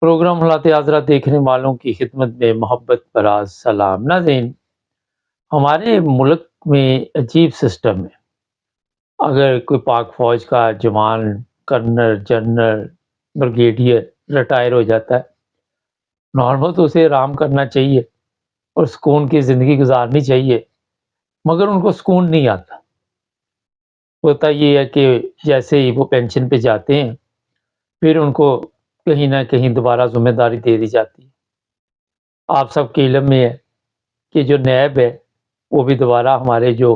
Programme حالات حاضرہ دیکھنے والوں کی خدمت میں محبت براز سلام۔ ناظرین، ہمارے ملک میں عجیب سسٹم ہے۔ اگر کوئی پاک فوج کا جوان، کرنل، جنرل، بریگیڈیئر ریٹائر ہو جاتا ہے، نارمل تو اسے آرام کرنا چاہیے اور سکون کی زندگی گزارنی چاہیے، مگر ان کو سکون نہیں آتا۔ ہوتا یہ ہے کہ جیسے ہی وہ پینشن پہ جاتے ہیں، پھر ان کو کہیں نہ کہیں دوبارہ ذمہ داری دے دی جاتی ہے۔ آپ سب کے علم میں ہے کہ جو نیب ہے وہ بھی دوبارہ ہمارے جو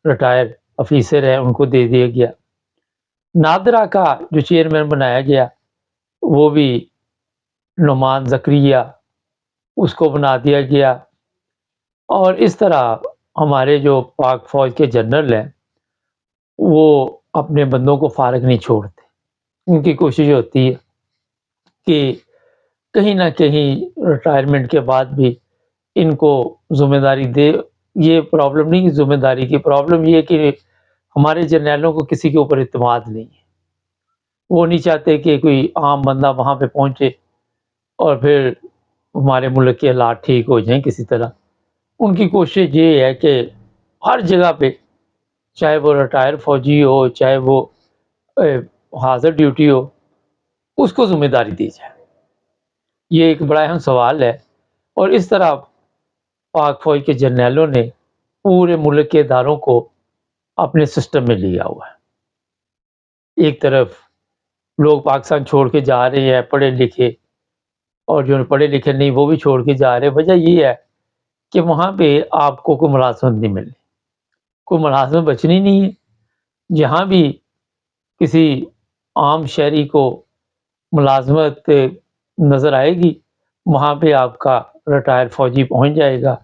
ریٹائر آفیسر ہیں ان کو دے دیا گیا۔ نادرا کا جو چیئرمین بنایا گیا وہ بھی نعمان زکریا، اس کو بنا دیا گیا۔ اور اس طرح ہمارے جو پاک فوج کے جنرل ہیں وہ اپنے بندوں کو فارغ نہیں چھوڑتے۔ ان کی کوشش ہوتی ہے کہ کہیں نہ کہیں ریٹائرمنٹ کے بعد بھی ان کو ذمہ داری دے۔ یہ پرابلم نہیں کہ ذمہ داری کی پرابلم یہ ہے کہ ہمارے جرنیلوں کو کسی کے اوپر اعتماد نہیں ہے۔ وہ نہیں چاہتے کہ کوئی عام بندہ وہاں پہ پہنچے اور پھر ہمارے ملک کے حالات ٹھیک ہو جائیں کسی طرح۔ ان کی کوشش یہ ہے کہ ہر جگہ پہ، چاہے وہ ریٹائر فوجی ہو، چاہے وہ حاضر ڈیوٹی ہو، اس کو ذمہ داری دی جائے۔ یہ ایک بڑا اہم سوال ہے، اور اس طرح پاک فوج کے جرنیلوں نے پورے ملک کے اداروں کو اپنے سسٹم میں لیا ہوا ہے۔ ایک طرف لوگ پاکستان چھوڑ کے جا رہے ہیں پڑھے لکھے، اور جو پڑھے لکھے نہیں وہ بھی چھوڑ کے جا رہے ہیں۔ وجہ یہ ہے کہ وہاں پہ آپ کو کوئی ملازمت نہیں ملنی، کوئی ملازمت بچنی نہیں ہے۔ جہاں بھی کسی عام شہری کو ملازمت نظر آئے گی، وہاں پہ آپ کا ریٹائر فوجی پہنچ جائے گا،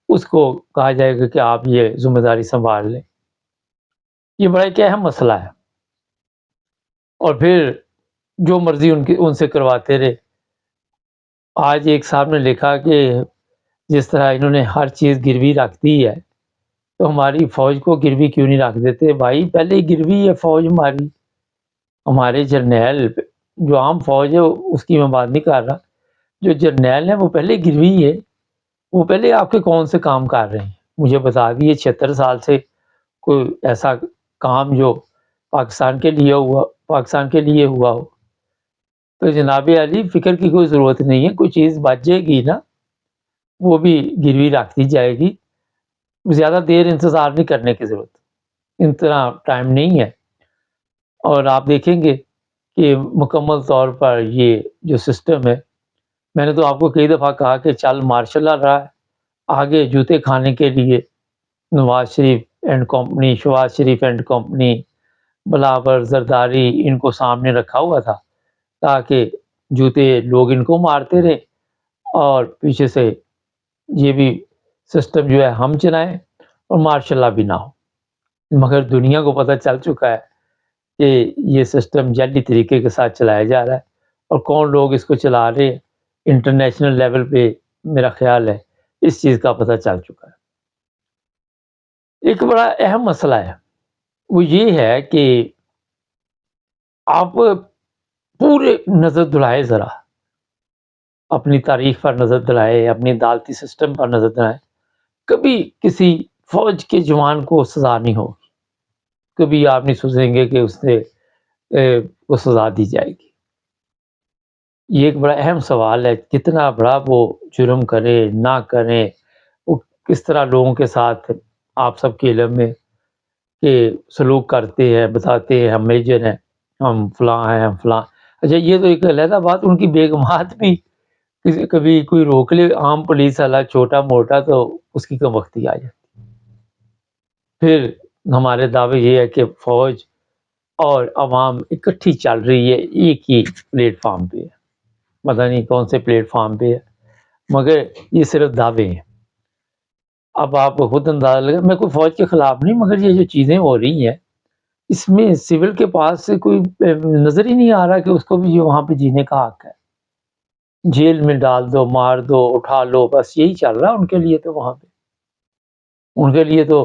اس کو کہا جائے گا کہ آپ یہ ذمہ داری سنبھال لیں۔ یہ بڑا ایک اہم مسئلہ ہے، اور پھر جو مرضی ان سے کرواتے رہے۔ آج ایک صاحب نے لکھا کہ جس طرح انہوں نے ہر چیز گروی رکھ دی ہے، تو ہماری فوج کو گروی کیوں نہیں رکھ دیتے؟ بھائی پہلے ہی گروی ہے فوج ہماری۔ ہمارے جرنیل، جو عام فوج ہے اس کی میں بات نہیں کر رہا، جو جرنیل ہیں وہ پہلے گروی ہے۔ وہ پہلے آپ کے کون سے کام کر رہے ہیں؟ مجھے بتا دیے 76 سال سے کوئی ایسا کام جو پاکستان کے لیے ہوا ہو۔ تو جناب علی، فکر کی کوئی ضرورت نہیں ہے، کوئی چیز بچ جائے گی نا، وہ بھی گروی رکھ دی جائے گی۔ زیادہ دیر انتظار نہیں کرنے کی ضرورت، اتنا ٹائم نہیں ہے۔ اور آپ دیکھیں گے کہ مکمل طور پر یہ جو سسٹم ہے، میں نے تو آپ کو کئی دفعہ کہا کہ چل مارشل رہا ہے، آگے جوتے کھانے کے لیے Nawaz Sharif and company, Shehbaz Sharif and company, Bilawal, Zardari, ان کو سامنے رکھا ہوا تھا تاکہ جوتے لوگ ان کو مارتے رہے، اور پیچھے سے یہ بھی سسٹم جو ہے ہم چلائیں اور مارشل لا بھی نہ ہو۔ مگر دنیا کو پتہ چل چکا ہے کہ یہ سسٹم جعلی طریقے کے ساتھ چلایا جا رہا ہے، اور کون لوگ اس کو چلا رہے ہیں انٹرنیشنل لیول پہ، میرا خیال ہے اس چیز کا پتہ چل چکا ہے۔ ایک بڑا اہم مسئلہ ہے، وہ یہ ہے کہ آپ پورے نظر دلائے، ذرا اپنی تاریخ پر نظر دلائے، اپنی عدالتی سسٹم پر نظر دلائے، کبھی کسی فوج کے جوان کو سزا نہیں ہوگی، کبھی آپ نہیں سوچیں گے کہ اس نے کو سزا دی جائے گی۔ یہ ایک بڑا اہم سوال ہے، کتنا بڑا وہ جرم کرے نہ کریں، وہ کس طرح لوگوں کے ساتھ آپ سب کے علم میں کہ سلوک کرتے ہیں، بتاتے ہیں ہم میجر ہیں، ہم فلاں ہیں، ہم فلاں۔ اچھا، یہ تو ایک علیحدہ بات، ان کی بیگمات بھی کبھی کوئی روک لے عام پولیس والا چھوٹا موٹا تو اس کی کم وقتی آ جاتی۔ پھر ہمارے دعوے یہ ہے کہ فوج اور عوام اکٹھی چل رہی ہے، ایک ہی پلیٹ فارم پہ ہے، پتہ نہیں کون سے پلیٹ فارم پہ ہے، مگر یہ صرف دعوے ہیں۔ اب آپ خود اندازہ لگا، میں کوئی فوج کے خلاف نہیں، مگر یہ جو چیزیں ہو رہی ہیں اس میں سول کے پاس سے کوئی نظر ہی نہیں آ رہا کہ اس کو بھی وہاں پہ جینے کا حق ہے۔ جیل میں ڈال دو، مار دو، اٹھا لو، بس یہی چل رہا ہے ان کے لیے۔ تو وہاں پہ ان کے لیے تو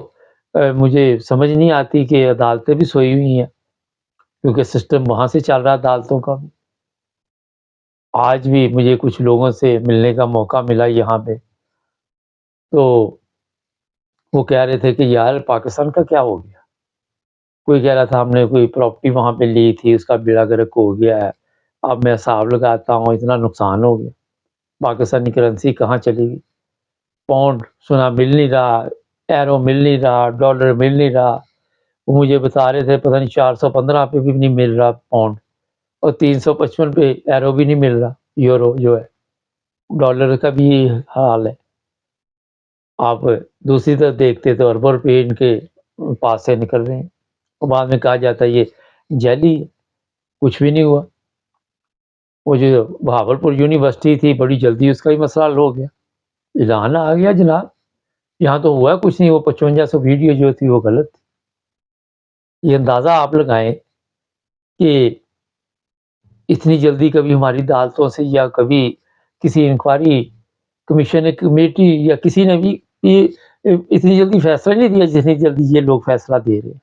مجھے سمجھ نہیں آتی کہ عدالتیں بھی سوئی ہوئی ہیں، کیونکہ سسٹم وہاں سے چل رہا ہے عدالتوں کا بھی۔ آج بھی مجھے کچھ لوگوں سے ملنے کا موقع ملا یہاں پہ، تو وہ کہہ رہے تھے کہ یار پاکستان کا کیا ہو گیا؟ کوئی کہہ رہا تھا ہم نے کوئی پراپرٹی وہاں پہ لی تھی، اس کا بیڑا گرک ہو گیا ہے، اب میں حساب لگاتا ہوں اتنا نقصان ہو گیا، پاکستانی کرنسی کہاں چلی گئی، پاؤنڈ سنا مل نہیں رہا، ایرو مل نہیں رہا، ڈالر مل نہیں رہا۔ وہ مجھے بتا رہے تھے پتہ نہیں 415 پہ بھی نہیں مل رہا پاؤنڈ، اور 355 پہ ایرو بھی نہیں مل رہا، یورو جو ہے، ڈالر کا بھی یہ حال ہے۔ آپ دوسری طرف دیکھتے تو اربوں روپے ان کے پاس سے نکل رہے ہیں، اور بعد میں کہا جاتا ہے یہ جعلی ہے، کچھ بھی نہیں ہوا۔ وہ جو بہاولپور یونیورسٹی تھی بڑی جلدی اس کا بھی مسئلہ حل ہو گیا، اعلان آ گیا جناب، یہاں تو ہوا کچھ نہیں، وہ 5500 ویڈیو جو تھی وہ غلط تھی۔ یہ اندازہ آپ لگائیں کہ اتنی جلدی کبھی ہماری عدالتوں سے یا کبھی کسی انکوائری کمیشن کمیٹی یا کسی نے بھی یہ اتنی جلدی فیصلہ نہیں دیا جتنی جلدی یہ لوگ فیصلہ دے رہے ہیں۔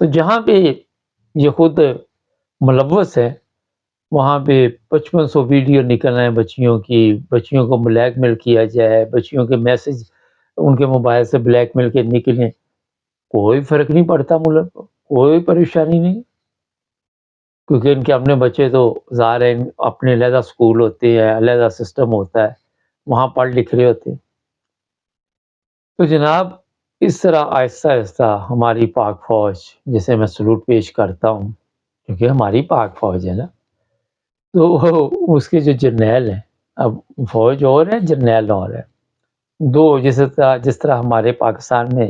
تو جہاں پہ یہ خود ملوث ہے وہاں پہ 5500 ویڈیو نکل رہے ہیں بچیوں کی، بچیوں کو بلیک میل کیا جائے، بچیوں کے میسج ان کے موبائل سے بلیک میل کے نکلیں، کوئی فرق نہیں پڑتا ملک کو، کوئی پریشانی نہیں، کیونکہ ان کے اپنے بچے تو ظاہر ہے اپنے علیحدہ اسکول ہوتے ہیں، علیحدہ سسٹم ہوتا ہے، وہاں پڑھ لکھ رہے ہوتے ہیں۔ تو جناب اس طرح آہستہ آہستہ ہماری پاک فوج جسے میں سلوٹ پیش کرتا ہوں کیونکہ ہماری پاک فوج ہے نا، تو اس کے جو جرنیل ہیں، اب فوج اور ہے جرنیل اور ہے، دو جس طرح ہمارے پاکستان میں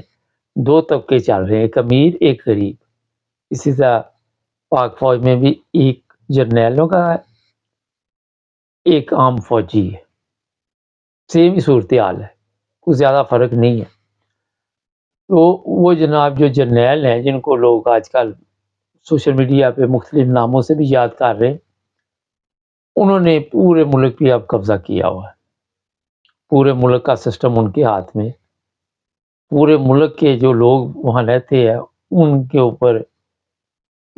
دو طبقے چل رہے ہیں، ایک امیر ایک غریب، اسی طرح پاک فوج میں بھی ایک جرنیلوں کا ہے ایک عام فوجی ہے، سیم ہی صورتحال ہے، کچھ زیادہ فرق نہیں ہے۔ تو وہ جناب جو جرنیل ہیں جن کو لوگ آج کل سوشل میڈیا پہ مختلف ناموں سے بھی یاد کر رہے ہیں، انہوں نے پورے ملک پہ اب قبضہ کیا ہوا ہے، پورے ملک کا سسٹم ان کے ہاتھ میں، پورے ملک کے جو لوگ وہاں رہتے ہیں ان کے اوپر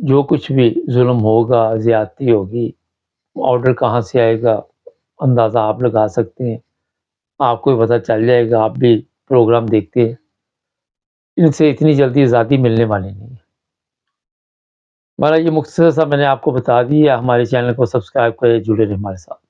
جو کچھ بھی ظلم ہوگا، زیادتی ہوگی، آرڈر کہاں سے آئے گا اندازہ آپ لگا سکتے ہیں، آپ کو بھی پتہ چل جائے گا، آپ بھی پروگرام دیکھتے ہیں، ان سے اتنی جلدی آزادی ملنے والی نہیں ہے۔ ہمارا یہ مختصر سا میں نے آپ کو بتا دیا، ہمارے چینل کو سبسکرائب کریں، جڑے رہیں ہمارے ساتھ۔